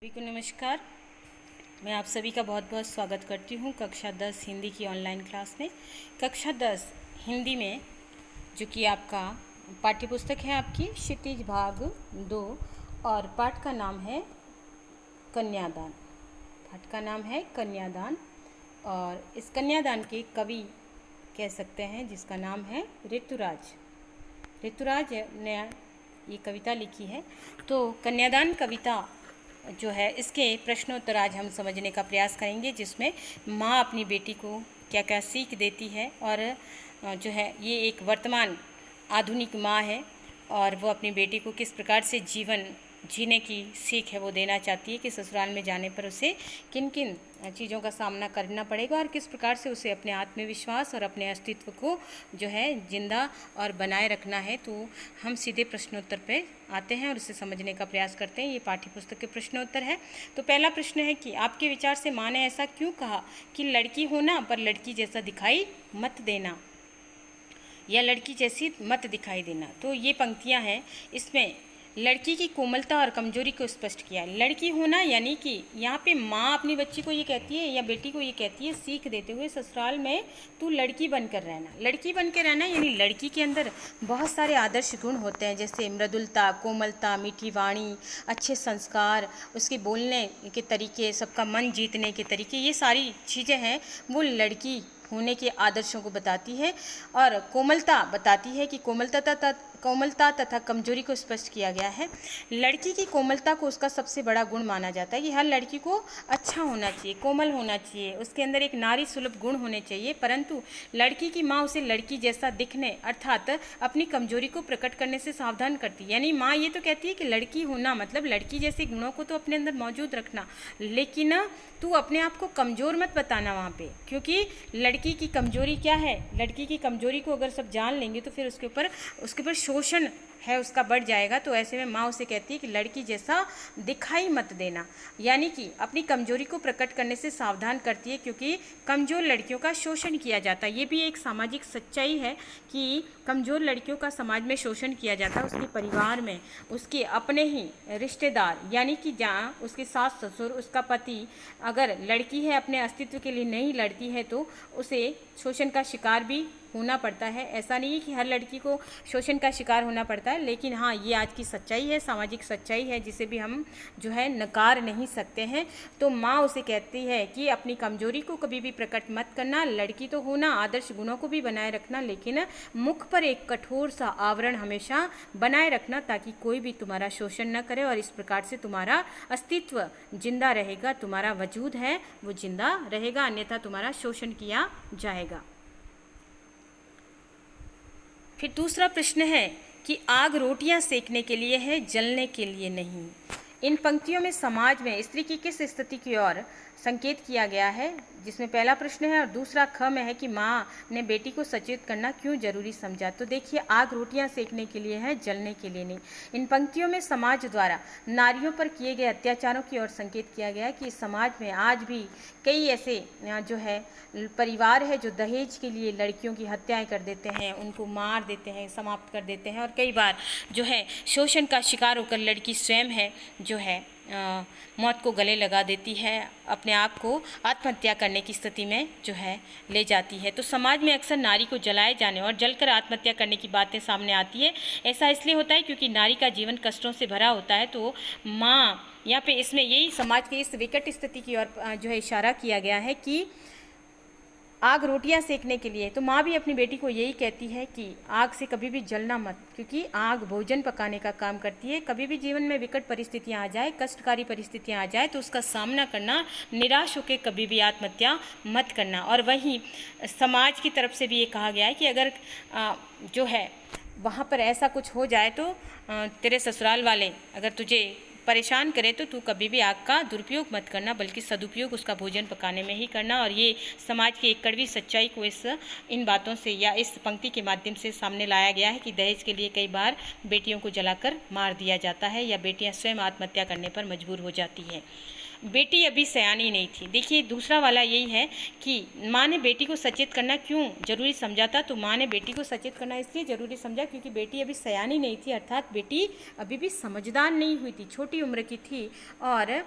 सभी को नमस्कार। मैं आप सभी का बहुत बहुत स्वागत करती हूँ कक्षा 10 हिंदी की ऑनलाइन क्लास में। कक्षा 10 हिंदी में जो कि आपका पाठ्य पुस्तक है आपकी क्षितिज भाग 2 और पाठ का नाम है कन्यादान। पाठ का नाम है कन्यादान और इस कन्यादान के कवि कह सकते हैं जिसका नाम है ऋतुराज। ऋतुराज ने ये कविता लिखी है। तो कन्यादान कविता जो है इसके प्रश्नोत्तर आज हम समझने का प्रयास करेंगे, जिसमें माँ अपनी बेटी को क्या क्या सीख देती है और जो है ये एक वर्तमान आधुनिक माँ है और वो अपनी बेटी को किस प्रकार से जीवन जीने की सीख है वो देना चाहती है कि ससुराल में जाने पर उसे किन किन चीज़ों का सामना करना पड़ेगा और किस प्रकार से उसे अपने आत्मविश्वास और अपने अस्तित्व को जो है जिंदा और बनाए रखना है। तो हम सीधे प्रश्नोत्तर पे आते हैं और उसे समझने का प्रयास करते हैं। ये पाठ्य पुस्तक के प्रश्नोत्तर है। तो पहला प्रश्न है कि आपके विचार से माँ ने ऐसा क्यों कहा कि लड़की होना पर लड़की जैसा दिखाई मत देना या लड़की जैसी मत दिखाई देना। तो ये पंक्तियाँ हैं, इसमें लड़की की कोमलता और कमजोरी को स्पष्ट किया है। लड़की होना यानी कि यहाँ पे माँ अपनी बच्ची को ये कहती है या बेटी को ये कहती है सीख देते हुए ससुराल में तू लड़की बनकर रहना। लड़की बनकर रहना यानी लड़की के अंदर बहुत सारे आदर्श गुण होते हैं, जैसे मृदुलता, कोमलता, मीठी वाणी, अच्छे संस्कार, उसके बोलने के तरीके, सबका मन जीतने के तरीके, ये सारी चीज़ें हैं वो लड़की होने के आदर्शों को बताती है। और कोमलता बताती है कि कोमलता तथा कमजोरी को स्पष्ट किया गया है। लड़की की कोमलता को उसका सबसे बड़ा गुण माना जाता है कि हर लड़की को अच्छा होना चाहिए, कोमल होना चाहिए, उसके अंदर एक नारी सुलभ गुण होने चाहिए। परंतु लड़की की माँ उसे लड़की जैसा दिखने अर्थात अपनी कमजोरी को प्रकट करने से सावधान करती है। यानी माँ ये तो कहती है कि लड़की होना मतलब लड़की जैसे गुणों को तो अपने अंदर मौजूद रखना, लेकिन तू अपने आप को कमज़ोर मत बताना वहाँ पे, क्योंकि लड़की की कमजोरी क्या है, लड़की की कमजोरी को अगर सब जान लेंगे तो फिर उसके ऊपर शोषण है उसका बढ़ जाएगा। तो ऐसे में माँ उसे कहती है कि लड़की जैसा दिखाई मत देना, यानी कि अपनी कमजोरी को प्रकट करने से सावधान करती है, क्योंकि कमज़ोर लड़कियों का शोषण किया जाता है। ये भी एक सामाजिक सच्चाई है कि कमज़ोर लड़कियों का समाज में शोषण किया जाता है। उसके परिवार में उसके अपने ही रिश्तेदार, यानी कि जहाँ उसके सास ससुर, उसका पति अगर लड़की है अपने अस्तित्व के लिए नहीं लड़ती है तो उसे शोषण का शिकार भी होना पड़ता है। ऐसा नहीं है कि हर लड़की को शोषण का शिकार होना पड़ता है, लेकिन हाँ ये आज की सच्चाई है, सामाजिक सच्चाई है, जिसे भी हम जो है नकार नहीं सकते हैं। तो माँ उसे कहती है कि अपनी कमजोरी को कभी भी प्रकट मत करना, लड़की तो होना, आदर्श गुणों को भी बनाए रखना, लेकिन मुख पर एक कठोर सा आवरण हमेशा बनाए रखना ताकि कोई भी तुम्हारा शोषण न करे और इस प्रकार से तुम्हारा अस्तित्व जिंदा रहेगा, तुम्हारा वजूद है वो जिंदा रहेगा, अन्यथा तुम्हारा शोषण किया जाएगा। फिर दूसरा प्रश्न है कि आग रोटियां सेकने के लिए है, जलने के लिए नहीं। इन पंक्तियों में समाज में स्त्री की किस स्थिति की ओर संकेत किया गया है, जिसमें पहला प्रश्न है और दूसरा ख में है कि माँ ने बेटी को सचेत करना क्यों जरूरी समझा। तो देखिए, आग रोटियां सेकने के लिए है, जलने के लिए नहीं। इन पंक्तियों में समाज द्वारा नारियों पर किए गए अत्याचारों की ओर संकेत किया गया है कि समाज में आज भी कई ऐसे जो है परिवार है जो दहेज के लिए लड़कियों की हत्याएं कर देते हैं, उनको मार देते हैं, समाप्त कर देते हैं, और कई बार जो है शोषण का शिकार होकर लड़की स्वयं है जो है मौत को गले लगा देती है, अपने आप को आत्महत्या करने की स्थिति में जो है ले जाती है। तो समाज में अक्सर नारी को जलाए जाने और जलकर आत्महत्या करने की बातें सामने आती है। ऐसा इसलिए होता है क्योंकि नारी का जीवन कष्टों से भरा होता है। तो माँ यहाँ पे इसमें यही समाज की इस विकट स्थिति की ओर जो है इशारा किया गया है कि आग रोटियां सेकने के लिए। तो माँ भी अपनी बेटी को यही कहती है कि आग से कभी भी जलना मत, क्योंकि आग भोजन पकाने का काम करती है। कभी भी जीवन में विकट परिस्थितियाँ आ जाए, कष्टकारी परिस्थितियाँ आ जाए तो उसका सामना करना, निराश होकर कभी भी आत्महत्या मत करना। और वहीं समाज की तरफ से भी ये कहा गया है कि अगर जो है वहाँ पर ऐसा कुछ हो जाए तो तेरे ससुराल वाले अगर तुझे परेशान करे तो तू कभी भी आग का दुरुपयोग मत करना, बल्कि सदुपयोग उसका भोजन पकाने में ही करना। और ये समाज की एक कड़वी सच्चाई को इन बातों से या इस पंक्ति के माध्यम से सामने लाया गया है कि दहेज के लिए कई बार बेटियों को जलाकर मार दिया जाता है या बेटियां स्वयं आत्महत्या करने पर मजबूर हो जाती है। बेटी अभी सयानी नहीं थी। देखिए, दूसरा वाला यही है कि माँ ने बेटी को सचेत करना क्यों जरूरी समझा था। तो माँ ने बेटी को सचेत करना इसलिए जरूरी समझा क्योंकि बेटी अभी सयानी नहीं थी, अर्थात बेटी अभी भी समझदार नहीं हुई थी, छोटी उम्र की थी और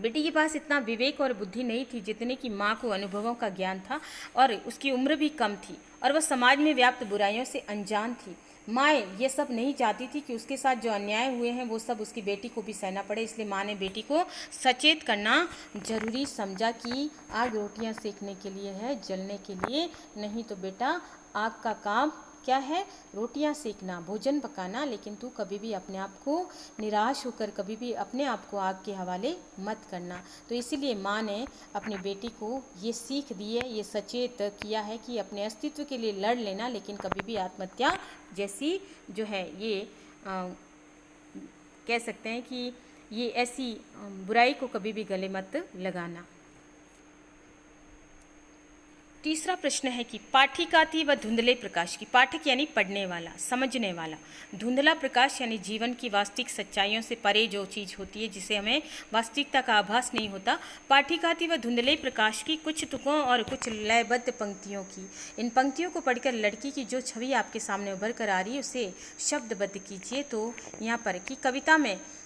बेटी के पास इतना विवेक और बुद्धि नहीं थी जितने कि माँ को अनुभवों का ज्ञान था, और उसकी उम्र भी कम थी, और वह समाज में व्याप्त बुराइयों से अनजान थी। माँ ये सब नहीं चाहती थी कि उसके साथ जो अन्याय हुए हैं वो सब उसकी बेटी को भी सहना पड़े, इसलिए माँ ने बेटी को सचेत करना जरूरी समझा कि आग रोटियां सेकने के लिए है, जलने के लिए नहीं। तो बेटा आग का काम क्या है? रोटियां सेकना, भोजन पकाना, लेकिन तू कभी भी अपने आप को निराश होकर कभी भी अपने आप को आग के हवाले मत करना। तो इसीलिए माँ ने अपनी बेटी को ये सीख दी है, ये सचेत किया है कि अपने अस्तित्व के लिए लड़ लेना, लेकिन कभी भी आत्महत्या जैसी जो है ये कह सकते हैं कि ये ऐसी बुराई को कभी भी गले मत लगाना। तीसरा प्रश्न है कि पाठिकाति व धुंधले प्रकाश की। पाठक यानी पढ़ने वाला, समझने वाला। धुंधला प्रकाश यानी जीवन की वास्तविक सच्चाइयों से परे जो चीज़ होती है जिसे हमें वास्तविकता का आभास नहीं होता। पाठिकाति व धुंधले प्रकाश की कुछ तुकों और कुछ लयबद्ध पंक्तियों की। इन पंक्तियों को पढ़कर लड़की की जो छवि आपके सामने उभर कर आ रही है उसे शब्दबद्ध कीजिए। तो यहाँ पर कि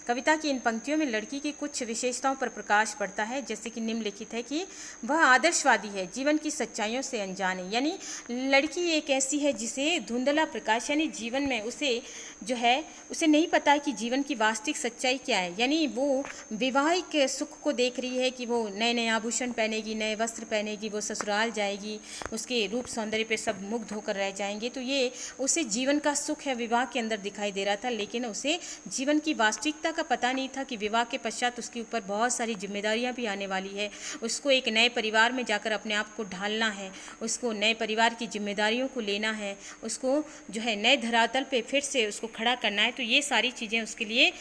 कविता की इन पंक्तियों में लड़की की कुछ विशेषताओं पर प्रकाश पड़ता है, जैसे कि निम्नलिखित है कि वह आदर्शवादी है, जीवन की सच्चाइयों से अनजान है। यानी लड़की एक ऐसी है जिसे धुंधला प्रकाश यानी जीवन में उसे जो है उसे नहीं पता है कि जीवन की वास्तविक सच्चाई क्या है। यानी वो विवाहिक सुख को देख रही है कि वो नए नए आभूषण पहनेगी, नए वस्त्र पहनेगी, वो ससुराल जाएगी, उसके रूप सौंदर्य पे सब मुग्ध होकर रह जाएंगे। तो ये उसे जीवन का सुख है विवाह के अंदर दिखाई दे रहा था, लेकिन उसे जीवन की वास्तविकता का पता नहीं था कि विवाह के पश्चात उसके ऊपर बहुत सारी जिम्मेदारियां भी आने वाली है। उसको एक नए परिवार में जाकर अपने आप को ढालना है, उसको नए परिवार की जिम्मेदारियों को लेना है, उसको जो है नए धरातल पे फिर से उसको खड़ा करना है। तो ये सारी चीज़ें उसके लिए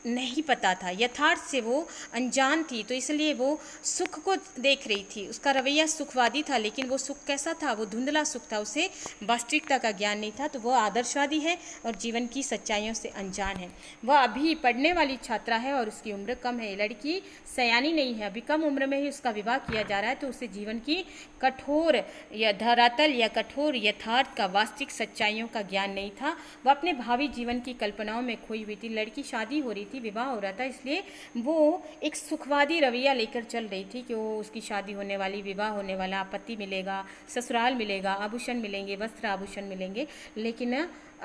नहीं पता था, यथार्थ से वो अनजान थी। तो इसलिए वो सुख को देख रही थी, उसका रवैया सुखवादी था, लेकिन वो सुख कैसा था? वो धुंधला सुख था, उसे वास्तविकता का ज्ञान नहीं था। तो वो आदर्शवादी है और जीवन की सच्चाइयों से अनजान है। वह अभी पढ़ने वाली छात्रा है और उसकी उम्र कम है। लड़की सयानी नहीं है, अभी कम उम्र में ही उसका विवाह किया जा रहा है, तो उसे जीवन की कठोर या धरातल या कठोर यथार्थ का, वास्तविक सच्चाइयों का ज्ञान नहीं था। वह अपने भावी जीवन की कल्पनाओं में खोई हुई थी। लड़की शादी हो रही थी, विवाह हो रहा था, इसलिए वो एक सुखवादी रवैया लेकर चल रही थी कि वो उसकी शादी होने वाली, विवाह होने वाला, पति मिलेगा, ससुराल मिलेगा, आभूषण मिलेंगे, वस्त्र आभूषण मिलेंगे। लेकिन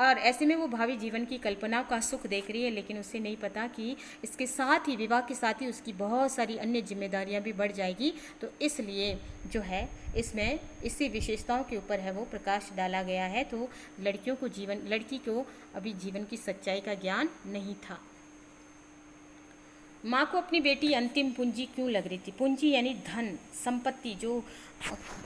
और ऐसे में वो भावी जीवन की कल्पना का सुख देख रही है, लेकिन उसे नहीं पता कि इसके साथ ही, विवाह के साथ ही उसकी बहुत सारी अन्य जिम्मेदारियां भी बढ़ जाएगी। तो इसलिए जो है इसमें इसी विशेषताओं के ऊपर है वो प्रकाश डाला गया है। तो लड़की को अभी जीवन की सच्चाई का ज्ञान नहीं था। माँ को अपनी बेटी अंतिम पूंजी क्यों लग रही थी? पूंजी यानी धन संपत्ति जो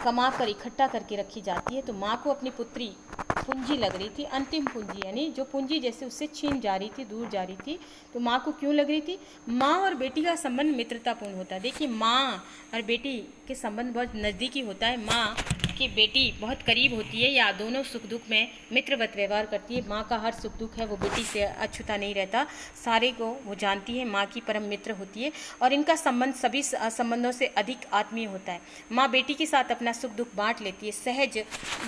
कमा कर इकट्ठा करके रखी जाती है। तो माँ को अपनी पुत्री पूंजी लग रही थी, अंतिम पूंजी यानी जो पूंजी जैसे उससे छीन जा रही थी, दूर जा रही थी। तो माँ को क्यों लग रही थी? माँ और बेटी का संबंध मित्रतापूर्ण होता है। देखिए, माँ और बेटी के संबंध बहुत नज़दीकी होता है। माँ की बेटी बहुत करीब होती है या दोनों सुख दुख में मित्रवत व्यवहार करती है। माँ का हर सुख दुख है वो बेटी से अछूता नहीं रहता, सारे को वो जानती है, माँ की परम मित्र होती है और इनका संबंध सभी संबंधों से अधिक आत्मीय होता है। माँ बेटी के साथ अपना सुख दुख बांट लेती है, सहज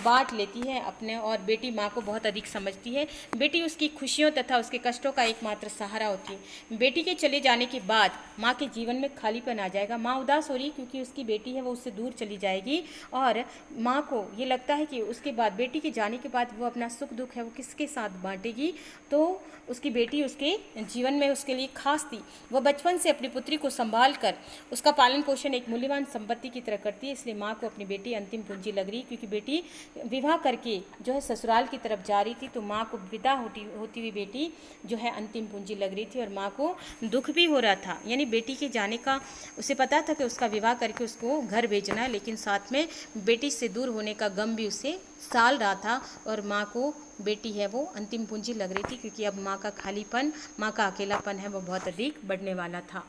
बांट लेती है अपने, और बेटी माँ को बहुत अधिक समझती है। बेटी उसकी खुशियों तथा उसके कष्टों का एकमात्र सहारा होती है। बेटी के चले जाने के बाद माँ के जीवन में खालीपन आ जाएगा। माँ उदास हो रही है क्योंकि उसकी बेटी है वो उससे दूर चली जाएगी, और माँ को ये लगता है कि उसके बाद, बेटी के जाने के बाद वो अपना सुख दुख है वो किसके साथ बांटेगी। तो उसकी बेटी उसके जीवन में उसके लिए खास थी। वह बचपन से अपनी पुत्री को संभाल कर उसका पालन पोषण एक मूल्यवान संपत्ति की तरह करती है। इसलिए माँ को अपनी बेटी अंतिम पूंजी लग रही, क्योंकि बेटी विवाह करके जो है ससुराल की तरफ जा रही थी। तो माँ को विदा होती हुई बेटी जो है अंतिम पूंजी लग रही थी, और माँ को दुख भी हो रहा था। यानी बेटी के जाने का उसे पता था कि उसका विवाह करके उसको घर भेजना है, लेकिन साथ में बेटी से दूर होने का गम भी उसे साल रहा था। और माँ को बेटी है वो अंतिम पूंजी लग रही थी, क्योंकि अब माँ का खालीपन, माँ का अकेलापन है वो बहुत अधिक बढ़ने वाला था।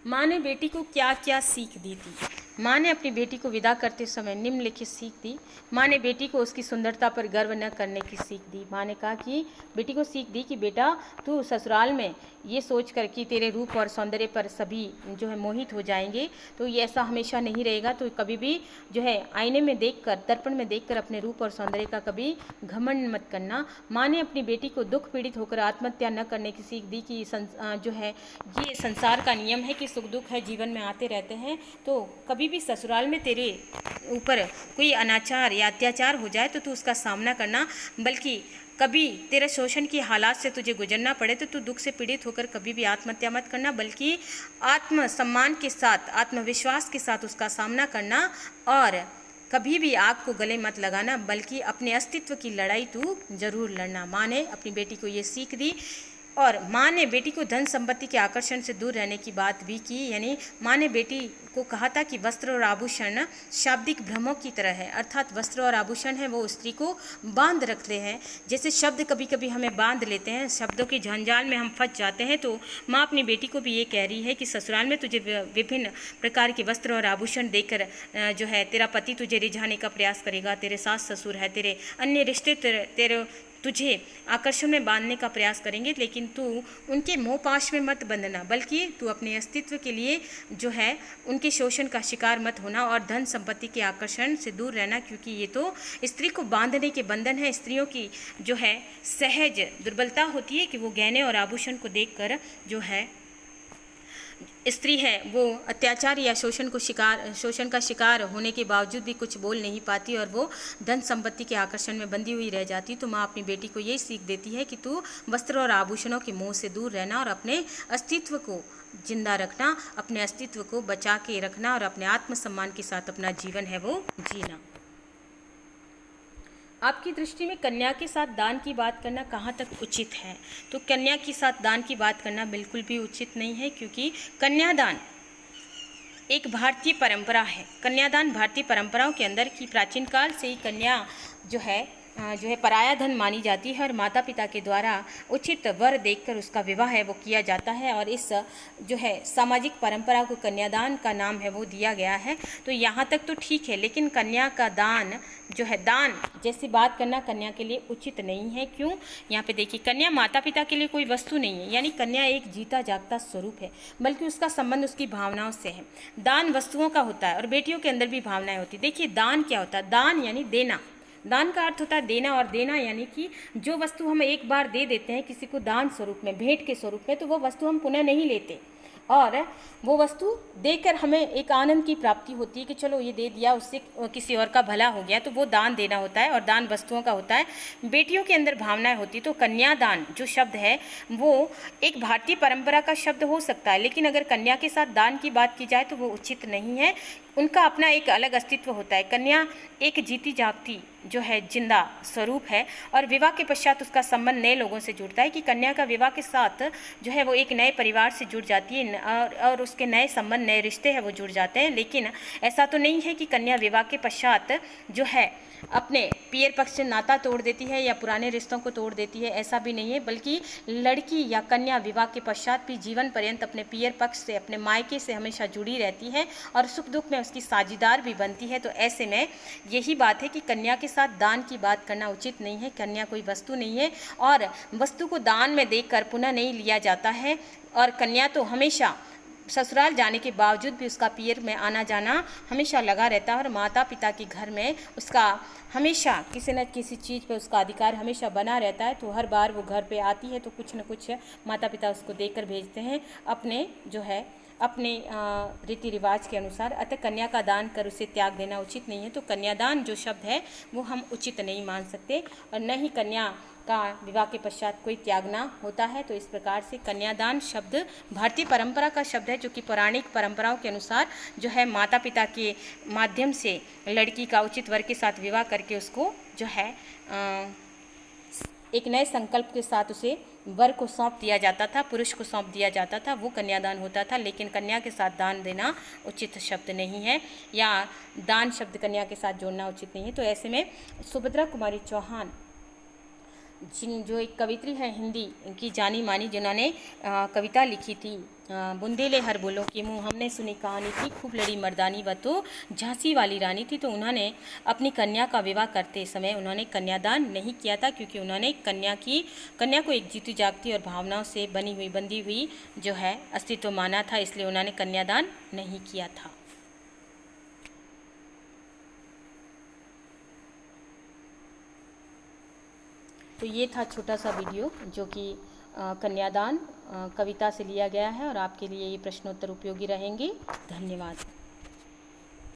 माँ ने बेटी को क्या क्या सीख दी थी? माँ ने अपनी बेटी को विदा करते समय निम्नलिखित सीख दी। माँ ने बेटी को उसकी सुंदरता पर गर्व न करने की सीख दी। माँ ने कहा कि बेटी को सीख दी कि बेटा तू ससुराल में ये सोच कर कि तेरे रूप और सौंदर्य पर सभी जो है मोहित हो जाएंगे, तो ये ऐसा हमेशा नहीं रहेगा। तो कभी भी जो है आईने में देखकर, दर्पण में देखकर अपने रूप और सौंदर्य का कभी घमंड मत करना। माँ ने अपनी बेटी को दुख पीड़ित होकर आत्महत्या न करने की सीख दी कि जो है ये संसार का नियम है कि सुख दुख है, जीवन में आते रहते हैं। तो कभी भी ससुराल में तेरे ऊपर कोई अनाचार या अत्याचार हो जाए तो तू उसका सामना करना, बल्कि कभी तेरे शोषण की हालात से तुझे गुजरना पड़े तो तू दुख से पीड़ित होकर कभी भी आत्महत्या मत करना, बल्कि आत्मसम्मान के साथ, आत्मविश्वास के साथ उसका सामना करना। और कभी भी आग को गले मत लगाना, बल्कि अपने अस्तित्व की लड़ाई तू जरूर लड़ना। माँ ने अपनी बेटी को ये सीख दी। और माँ ने बेटी को धन संपत्ति के आकर्षण से दूर रहने की बात भी की। यानी माँ ने बेटी को कहा था कि वस्त्र और आभूषण शाब्दिक भ्रमों की तरह है, अर्थात वस्त्र और आभूषण है वो स्त्री को बांध रखते हैं। जैसे शब्द कभी कभी हमें बांध लेते हैं, शब्दों के झंझाल में हम फंस जाते हैं। तो माँ अपनी बेटी को भी ये कह रही है कि ससुराल में तुझे विभिन्न प्रकार के वस्त्र और आभूषण देकर जो है तेरा पति तुझे रिझाने का प्रयास करेगा, तेरे सास ससुर है, तेरे अन्य रिश्ते तेरे तुझे आकर्षण में बांधने का प्रयास करेंगे, लेकिन तू उनके मोहपाश में मत बंधना, बल्कि तू अपने अस्तित्व के लिए जो है उनके शोषण का शिकार मत होना और धन संपत्ति के आकर्षण से दूर रहना, क्योंकि ये तो स्त्री को बांधने के बंधन है। स्त्रियों की जो है सहज दुर्बलता होती है कि वो गहने और आभूषण को देखकर जो है स्त्री है वो अत्याचार या शोषण का शिकार होने के बावजूद भी कुछ बोल नहीं पाती और वो धन संपत्ति के आकर्षण में बंधी हुई रह जाती। तो माँ अपनी बेटी को यही सीख देती है कि तू वस्त्र और आभूषणों के मोह से दूर रहना और अपने अस्तित्व को जिंदा रखना, अपने अस्तित्व को बचा के रखना और अपने आत्मसम्मान के साथ अपना जीवन है वो जीना। आपकी दृष्टि में कन्या के साथ दान की बात करना कहाँ तक उचित है? तो कन्या के साथ दान की बात करना बिल्कुल भी उचित नहीं है, क्योंकि कन्यादान एक भारतीय परंपरा है। कन्यादान भारतीय परंपराओं के अंदर की प्राचीन काल से ही कन्या जो है पराया धन मानी जाती है और माता पिता के द्वारा उचित वर देखकर उसका विवाह है वो किया जाता है। और इस जो है सामाजिक परंपरा को कन्यादान का नाम है वो दिया गया है। तो यहाँ तक तो ठीक है, लेकिन कन्या का दान जो है, दान जैसी बात करना कन्या के लिए उचित नहीं है। क्यों? यहाँ पे देखिए, कन्या माता पिता के लिए कोई वस्तु नहीं है, यानी कन्या एक जीता जागता स्वरूप है, बल्कि उसका संबंध उसकी भावनाओं से है। दान वस्तुओं का होता है और बेटियों के अंदर भी भावनाएं होती है। देखिए, दान क्या होता है? दान यानी देना। दान का अर्थ होता है देना, और देना यानी कि जो वस्तु हम एक बार दे देते हैं किसी को दान स्वरूप में, भेंट के स्वरूप में, तो वो वस्तु हम पुनः नहीं लेते और वो वस्तु देकर हमें एक आनंद की प्राप्ति होती है कि चलो ये दे दिया, उससे किसी और का भला हो गया, तो वो दान देना होता है और दान वस्तुओं का होता है। बेटियों के अंदर भावनाएं होती, तो कन्यादान जो शब्द है वो एक भारतीय परंपरा का शब्द हो सकता है, लेकिन अगर कन्या के साथ दान की बात की जाए तो वो उचित नहीं है। उनका अपना एक अलग अस्तित्व होता है। कन्या एक जीती जागती जो है जिंदा स्वरूप है और विवाह के पश्चात उसका संबंध नए लोगों से जुड़ता है कि कन्या का विवाह के साथ जो है वो एक नए परिवार से जुड़ जाती है और उसके नए संबंध, नए रिश्ते हैं वो जुड़ जाते हैं। लेकिन ऐसा तो नहीं है कि कन्या विवाह के पश्चात जो है अपने पियर पक्ष से नाता तोड़ देती है या पुराने रिश्तों को तोड़ देती है, ऐसा भी नहीं है, बल्कि लड़की या कन्या विवाह के पश्चात भी जीवन पर्यंत अपने पियर पक्ष से, अपने मायके से हमेशा जुड़ी रहती है और सुख दुख में उसकी साझीदार भी बनती है। तो ऐसे में यही बात है कि कन्या के साथ दान की बात करना उचित नहीं है। कन्या कोई वस्तु नहीं है और वस्तु को दान में देकर पुनः नहीं लिया जाता है। और कन्या तो हमेशा ससुराल जाने के बावजूद भी उसका पियर में आना जाना हमेशा लगा रहता है और माता पिता के घर में उसका हमेशा किसी न किसी चीज़ पे उसका अधिकार हमेशा बना रहता है। तो हर बार वो घर पे आती है तो कुछ न कुछ माता पिता उसको देकर भेजते हैं अपने जो है अपने रीति रिवाज के अनुसार। अतः कन्या का दान कर उसे त्याग देना उचित नहीं है। तो कन्यादान जो शब्द है वो हम उचित नहीं मान सकते और न ही कन्या का विवाह के पश्चात कोई त्यागना होता है। तो इस प्रकार से कन्यादान शब्द भारतीय परंपरा का शब्द है, जो कि पौराणिक परंपराओं के अनुसार जो है माता पिता के माध्यम से लड़की का उचित वर के साथ विवाह करके उसको जो है एक नए संकल्प के साथ उसे वर को सौंप दिया जाता था, पुरुष को सौंप दिया जाता था, वो कन्यादान होता था। लेकिन कन्या के साथ दान देना उचित शब्द नहीं है या दान शब्द कन्या के साथ जोड़ना उचित नहीं है। तो ऐसे में सुभद्रा कुमारी चौहान जो एक कवित्री है हिंदी की जानी मानी, जिन्होंने कविता लिखी थी, बुंदेले हर बोलों के मुँह हमने सुनी कहानी थी, खूब लड़ी मर्दानी वह तो झांसी वाली रानी थी। तो उन्होंने अपनी कन्या का विवाह करते समय उन्होंने कन्यादान नहीं किया था, क्योंकि उन्होंने कन्या को एक जीती जागती और भावनाओं से बंधी हुई जो है अस्तित्व माना था, इसलिए उन्होंने कन्यादान नहीं किया था। तो ये था छोटा सा वीडियो जो कि कन्यादान कविता से लिया गया है, और आपके लिए ये प्रश्नोत्तर उपयोगी रहेंगे। धन्यवाद।